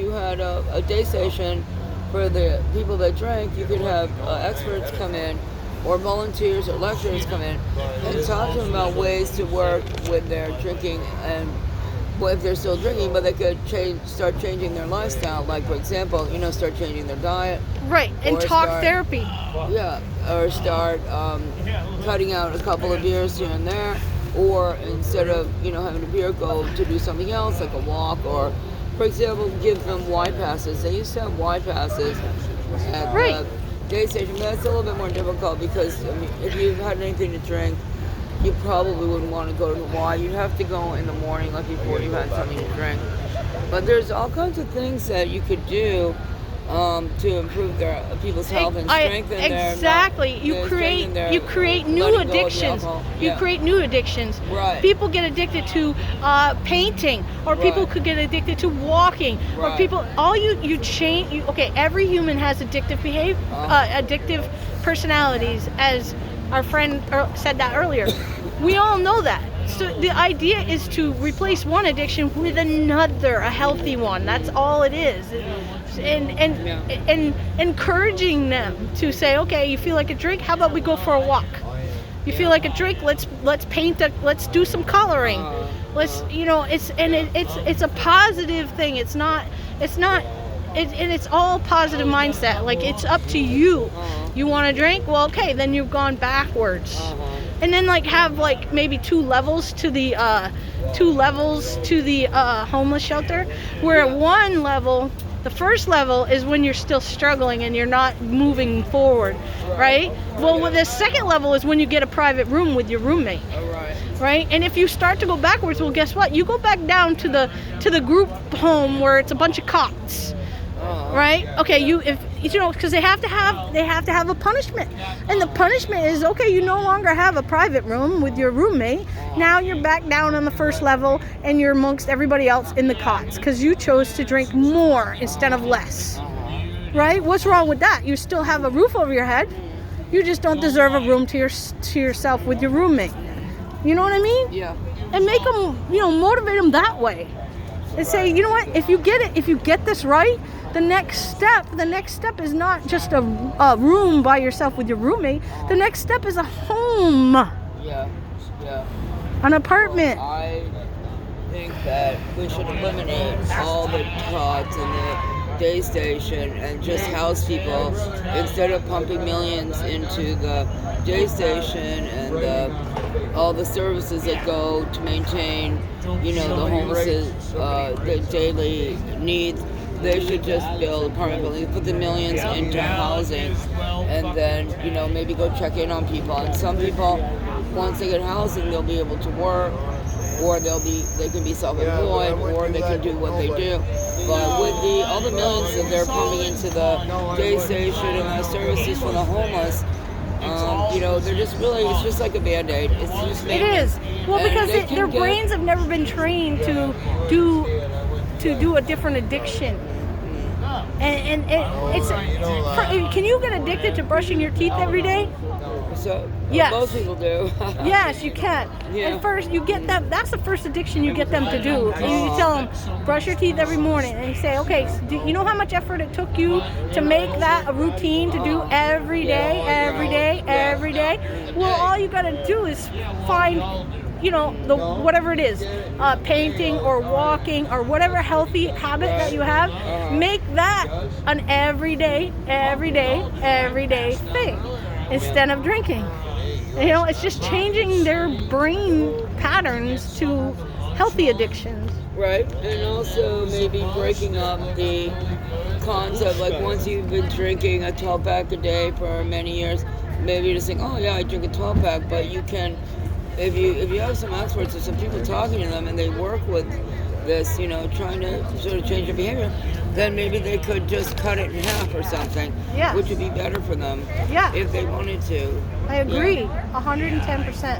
you had a day station for the people that drank, you could have experts come in, or volunteers or lecturers come in and talk to them about ways to work with their drinking, and well, if they're still drinking, but they could start changing their lifestyle. Like, for example, start changing their diet. Right, and talk therapy. Yeah, or start cutting out a couple of beers here and there, or instead of having a beer, go to do something else like a walk, or, for example, give them Y passes. They used to have Y passes at the day station. That's a little bit more difficult because if you've had anything to drink, you probably wouldn't want to go to the Y. You'd have to go in the morning, like before you've had something to drink. But there's all kinds of things that you could do to improve people's health and strengthen exactly. You create new addictions. You create new addictions. Right. People get addicted to painting, or people could get addicted to walking, or people. You change. Okay, every human has addictive addictive personalities, as our friend said that earlier. We all know that. So the idea is to replace one addiction with another, a healthy one. That's all it is. And encouraging them to say, okay, you feel like a drink? How about we go for a walk? You feel like a drink? Let's paint. Let's do some coloring. It's a positive thing. It's all positive mindset. Like, it's up to you. You want to drink? Well, okay, then you've gone backwards. And then have maybe two levels to the homeless shelter, where one level, the first level, is when you're still struggling and you're not moving forward, right? Well, the second level is when you get a private room with your roommate. Right? And if you start to go backwards, well, guess what? You go back down to the group home where it's a bunch of cots. Right? Okay, because they have to have a punishment. And the punishment is, okay, you no longer have a private room with your roommate. Now you're back down on the first level and you're amongst everybody else in the cots because you chose to drink more instead of less. Right? What's wrong with that? You still have a roof over your head. You just don't deserve a room to yourself with your roommate. You know what I mean? Yeah. And make them, motivate them that way. And say, you know what? If you get this right, the next step is not just a room by yourself with your roommate. The next step is a home. Yeah. An apartment. I think that we should eliminate all the cots in the day station and just house people instead of pumping millions into the day station and all the services that go to maintain, the homeless, the daily needs. They should just build apartment buildings, put the millions into housing, and then, maybe go check in on people. And some people, once they get housing, they'll be able to work, or they can be self-employed, or they can do what they do. But with all the millions that they're pumping into the day station and the services for the homeless, they're just really, it's just like a Band-Aid. It is. Well, because their brains have never been trained to do a different addiction. And can you get addicted to brushing your teeth every day? So, yes. Most people do. Yes, you can. Yeah. And first, you get them. That's the first addiction you get them to do. You tell them, brush your teeth every morning, and you say, okay, so do you know how much effort it took you to make that a routine to do every day? Well, all you got to do is find, whatever it is, painting or walking or whatever healthy habit that you have, make that an everyday thing instead of drinking. It's just changing their brain patterns to healthy addictions. Right, and also maybe breaking up the concept, like once you've been drinking a 12-pack a day for many years, maybe you're just saying, oh yeah, I drink a 12-pack, but you can, if you have some experts or some people talking to them and they work with this, trying to sort of change their behavior, then maybe they could just cut it in half or something, which would be better for them if they wanted to. I agree, 110%.